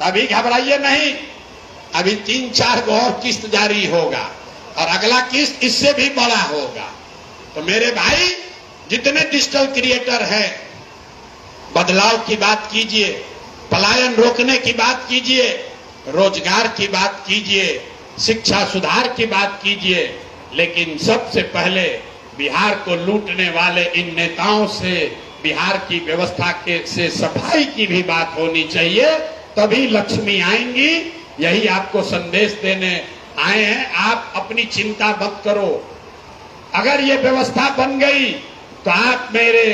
अभी घबराइए नहीं, अभी 3-4 को और किस्त जारी होगा और अगला किस्त इससे भी बड़ा होगा। तो मेरे भाई, जितने डिजिटल क्रिएटर हैं, बदलाव की बात कीजिए, पलायन रोकने की बात कीजिए, रोजगार की बात कीजिए, शिक्षा सुधार की बात कीजिए, लेकिन सबसे पहले बिहार को लूटने वाले इन नेताओं से बिहार की व्यवस्था से सफाई की भी बात होनी चाहिए, तभी लक्ष्मी आएंगी। यही आपको संदेश देने आए हैं। आप अपनी चिंता मत करो, अगर ये व्यवस्था बन गई तो आप मेरे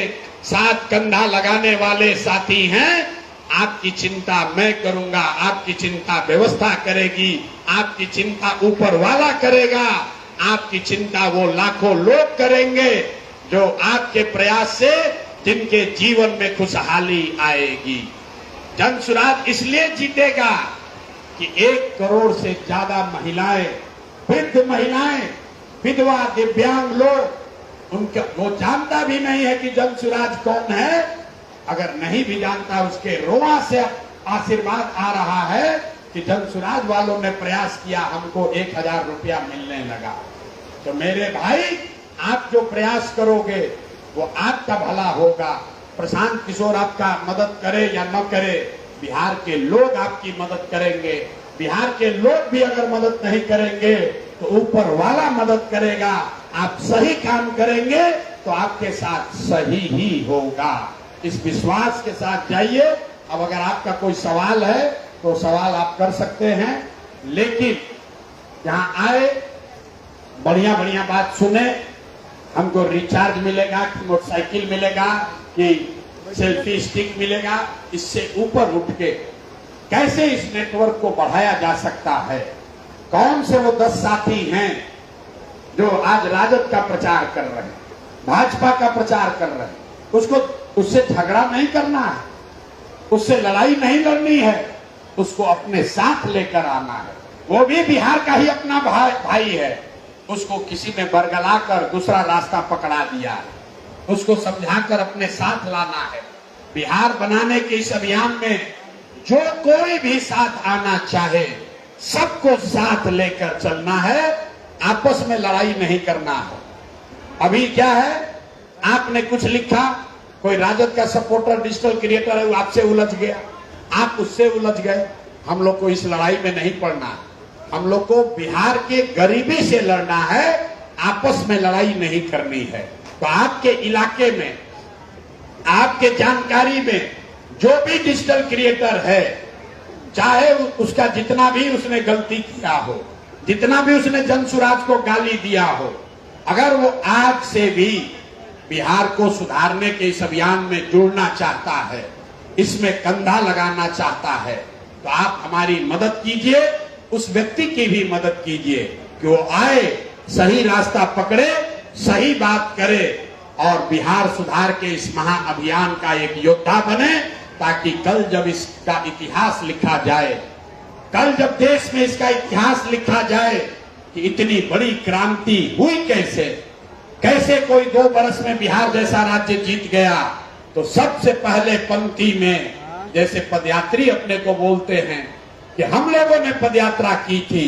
साथ कंधा लगाने वाले साथी हैं। आपकी चिंता मैं करूंगा, आपकी चिंता व्यवस्था करेगी, आपकी चिंता ऊपर वाला करेगा, आपकी चिंता वो लाखों लोग करेंगे जो आपके प्रयास से जिनके जीवन में खुशहाली आएगी। जन सुराज इसलिए जीतेगा कि 1 करोड़ से ज्यादा महिलाएं, वृद्ध महिलाएं, विधवा, दिव्यांग लोग, उनका वो जानता भी नहीं है कि जन सुराज कौन है। अगर नहीं भी जानता, उसके रोआ से आशीर्वाद आ रहा है कि जन सुराज वालों ने प्रयास किया, हमको 1000 रुपया मिलने लगा। तो मेरे भाई, आप जो प्रयास करोगे वो आपका भला होगा। प्रशांत किशोर आपका मदद करे या न करे, बिहार के लोग आपकी मदद करेंगे। बिहार के लोग भी अगर मदद नहीं करेंगे तो ऊपर वाला मदद करेगा। आप सही काम करेंगे तो आपके साथ सही ही होगा। इस विश्वास के साथ जाइए। अब अगर आपका कोई सवाल है तो सवाल आप कर सकते हैं, लेकिन यहाँ आए, बढ़िया बढ़िया बात सुने। हमको रिचार्ज मिलेगा कि मोटरसाइकिल मिलेगा कि सेल्फी स्टिक मिलेगा, इससे ऊपर उठ के कैसे इस नेटवर्क को बढ़ाया जा सकता है। कौन से वो 10 साथी हैं जो आज राजद का प्रचार कर रहे हैं, भाजपा का प्रचार कर रहे हैं, उससे झगड़ा नहीं करना है, उससे लड़ाई नहीं लड़नी है, उसको अपने साथ लेकर आना है। वो भी बिहार का ही अपना भाई है। उसको किसी ने बरगलाकर दूसरा रास्ता पकड़ा दिया है, उसको समझाकर अपने साथ लाना है। बिहार बनाने के इस अभियान में जो कोई भी साथ आना चाहे, सबको साथ लेकर चलना है, आपस में लड़ाई नहीं करना है। अभी क्या है, आपने कुछ लिखा, कोई राजद का सपोर्टर डिजिटल क्रिएटर है, वो आपसे उलझ गया, आप उससे उलझ गए। हम लोग को इस लड़ाई में नहीं पड़ना। हम लोग को बिहार के गरीबी से लड़ना है, आपस में लड़ाई नहीं करनी है। तो आपके इलाके में, आपके जानकारी में जो भी डिजिटल क्रिएटर है, चाहे उसका जितना भी उसने गलती किया हो, जितना भी उसने जन सुराज को गाली दिया हो, अगर वो आज से भी बिहार को सुधारने के इस अभियान में जुड़ना चाहता है, इसमें कंधा लगाना चाहता है, तो आप हमारी मदद कीजिए, उस व्यक्ति की भी मदद कीजिए कि वो आए, सही रास्ता पकड़े, सही बात करे और बिहार सुधार के इस महाअभियान का एक योद्धा बने, ताकि कल जब इसका इतिहास लिखा जाए, कल जब देश में इसका इतिहास लिखा जाए कि इतनी बड़ी क्रांति हुई कैसे, कैसे कोई 2 बरस में बिहार जैसा राज्य जीत गया, तो सबसे पहले पंक्ति में जैसे पदयात्री अपने को बोलते हैं कि हम लोगों ने पदयात्रा की थी,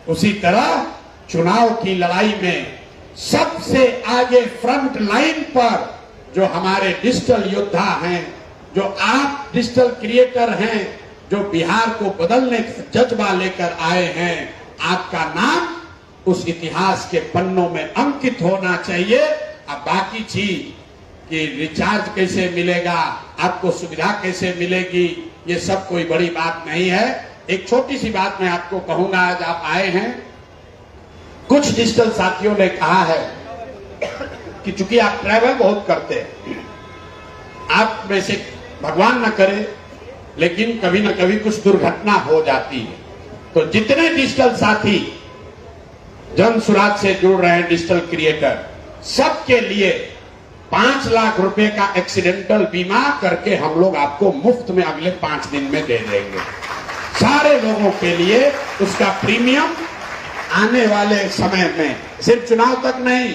उसी तरह चुनाव की लड़ाई में सबसे आगे फ्रंट लाइन पर जो हमारे डिजिटल योद्धा हैं, जो आप डिजिटल क्रिएटर हैं, जो बिहार को बदलने का जज्बा लेकर आए हैं, आपका नाम उस इतिहास के पन्नों में अंकित होना चाहिए। अब बाकी चीज कि रिचार्ज कैसे मिलेगा, आपको सुविधा कैसे मिलेगी, ये सब कोई बड़ी बात नहीं है। एक छोटी सी बात मैं आपको कहूंगा, आज आप आए हैं, कुछ डिजिटल साथियों ने कहा है कि चूंकि आप ट्रैवल बहुत करते हैं, आप में से भगवान न करे लेकिन कभी न कभी कुछ दुर्घटना हो जाती है, तो जितने डिजिटल साथी जन सुराज से जुड़ रहे हैं, डिजिटल क्रिएटर, सबके लिए 5 लाख रुपए का एक्सीडेंटल बीमा करके हम लोग आपको मुफ्त में अगले 5 दिन में दे देंगे। सारे लोगों के लिए उसका प्रीमियम आने वाले समय में, सिर्फ चुनाव तक नहीं,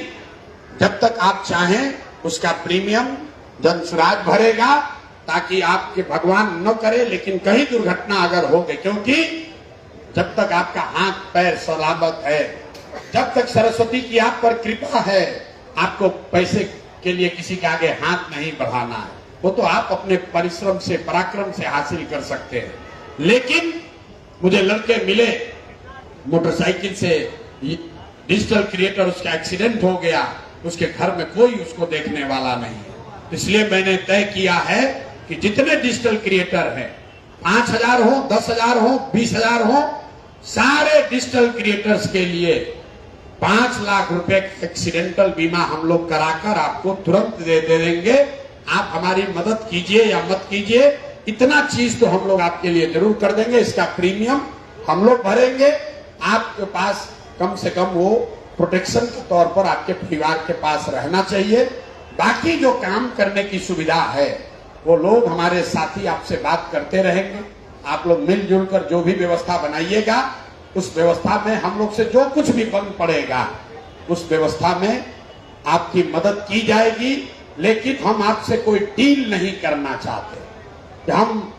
जब तक आप चाहें उसका प्रीमियम जन सुराज भरेगा। ताकि आपके भगवान न करे लेकिन कहीं दुर्घटना अगर हो गई, क्योंकि जब तक आपका हाथ पैर सलामत है, जब तक सरस्वती की आप पर कृपा है, आपको पैसे के लिए किसी के आगे हाथ नहीं बढ़ाना है। वो तो आप अपने परिश्रम से, पराक्रम से हासिल कर सकते हैं। लेकिन मुझे लड़के मिले मोटरसाइकिल से, डिजिटल क्रिएटर, उसका एक्सीडेंट हो गया, उसके घर में कोई उसको देखने वाला नहीं है। इसलिए मैंने तय किया है कि जितने डिजिटल क्रिएटर हैं, 5,000 हो, 10,000 हो, 20,000 हो, सारे डिजिटल क्रिएटर्स के लिए 5 लाख रुपए का एक्सीडेंटल बीमा हम लोग कराकर आपको तुरंत दे देंगे। आप हमारी मदद कीजिए या मत कीजिए, इतना चीज तो हम लोग आपके लिए जरूर कर देंगे। इसका प्रीमियम हम लोग भरेंगे। आपके पास कम से कम वो प्रोटेक्शन के तौर पर आपके परिवार के पास रहना चाहिए। बाकी जो काम करने की सुविधा है वो लोग हमारे साथी आपसे बात करते रहेंगे। आप लोग मिलजुल कर जो भी व्यवस्था बनाइएगा, उस व्यवस्था में हम लोग से जो कुछ भी बन पड़ेगा, उस व्यवस्था में आपकी मदद की जाएगी। लेकिन हम आपसे कोई डील नहीं करना चाहते कि हम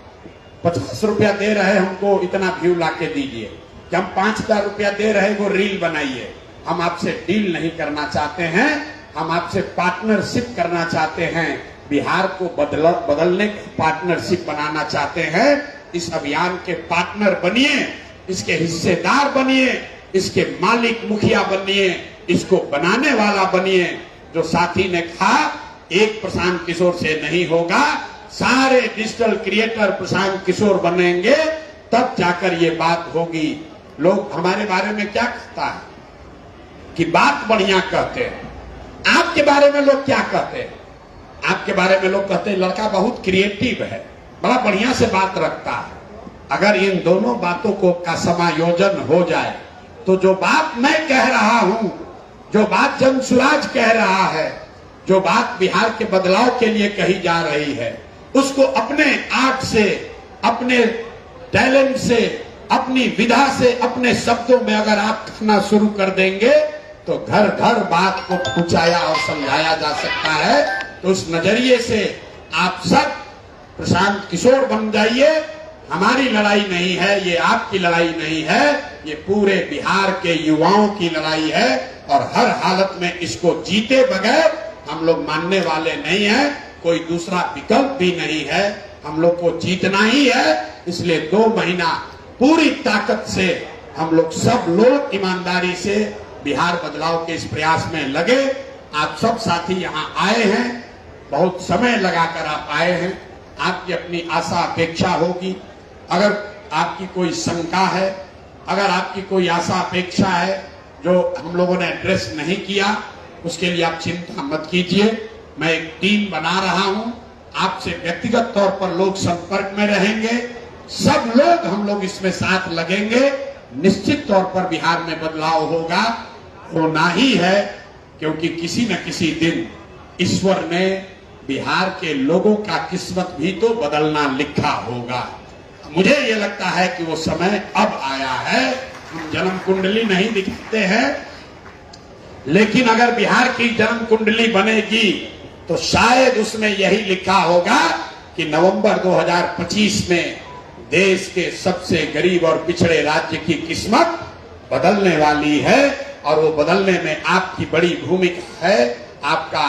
50 रुपया दे रहे हैं, हमको इतना व्यू ला के दीजिए, कि हम 5,000 रुपया दे रहे हैं, वो रील बनाइए। हम आपसे डील नहीं करना चाहते हैं, हम आपसे पार्टनरशिप करना चाहते हैं। बिहार को बदलने की पार्टनरशिप बनाना चाहते हैं। इस अभियान के पार्टनर बनिए, इसके हिस्सेदार बनिए, इसके मालिक मुखिया बनिए, इसको बनाने वाला बनिए। जो साथी ने कहा एक प्रशांत किशोर से नहीं होगा, सारे डिजिटल क्रिएटर प्रशांत किशोर बनेंगे, तब जाकर ये बात होगी। लोग हमारे बारे में क्या कहता है कि बात बढ़िया कहते हैं। आपके बारे में लोग क्या कहते हैं? आपके बारे में लोग कहते हैं लड़का बहुत क्रिएटिव है, बड़ा बढ़िया से बात रखता है। अगर इन दोनों बातों को का समायोजन हो जाए तो जो बात मैं कह रहा हूं, जो बात जनसुराज कह रहा है, जो बात बिहार के बदलाव के लिए कही जा रही है, उसको अपने आर्ट से, अपने टैलेंट से, अपनी विधा से, अपने शब्दों में अगर आप कहना शुरू कर देंगे तो घर घर बात को पहुंचाया और समझाया जा सकता है। तो उस नजरिए से आप सब प्रशांत किशोर बन जाइए। हमारी लड़ाई नहीं है, ये आपकी लड़ाई नहीं है, ये पूरे बिहार के युवाओं की लड़ाई है। और हर हालत में इसको जीते बगैर हम लोग मानने वाले नहीं हैं। कोई दूसरा विकल्प भी नहीं है, हम लोग को जीतना ही है। इसलिए 2 महीना पूरी ताकत से हम लोग सब लोग ईमानदारी से बिहार बदलाव के इस प्रयास में लगे। आप सब साथी यहाँ आए हैं, बहुत समय लगाकर आप आए हैं। आपकी अपनी आशा अपेक्षा होगी। अगर आपकी कोई शंका है, अगर आपकी कोई आशा अपेक्षा है जो हम लोगों ने एड्रेस नहीं किया, उसके लिए आप चिंता मत कीजिए। मैं एक टीम बना रहा हूं, आपसे व्यक्तिगत तौर पर लोग संपर्क में रहेंगे। सब लोग हम लोग इसमें साथ लगेंगे। निश्चित तौर पर बिहार में बदलाव होगा, होना ही है, क्योंकि किसी न किसी दिन ईश्वर ने बिहार के लोगों का किस्मत भी तो बदलना लिखा होगा। मुझे ये लगता है कि वो समय अब आया है। हम जन्म कुंडली नहीं दिखाते हैं, लेकिन अगर बिहार की जन्म कुंडली बनेगी तो शायद उसमें यही लिखा होगा कि नवंबर 2025 में देश के सबसे गरीब और पिछड़े राज्य की किस्मत बदलने वाली है। और वो बदलने में आपकी बड़ी भूमिका है। आपका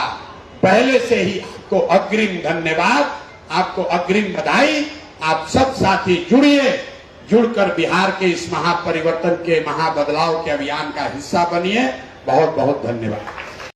पहले से ही आपको अग्रिम धन्यवाद, आपको अग्रिम बधाई। आप सब साथी जुड़िए, जुड़कर बिहार के इस महापरिवर्तन के, महाबदलाव के अभियान का हिस्सा बनिए। बहुत बहुत धन्यवाद।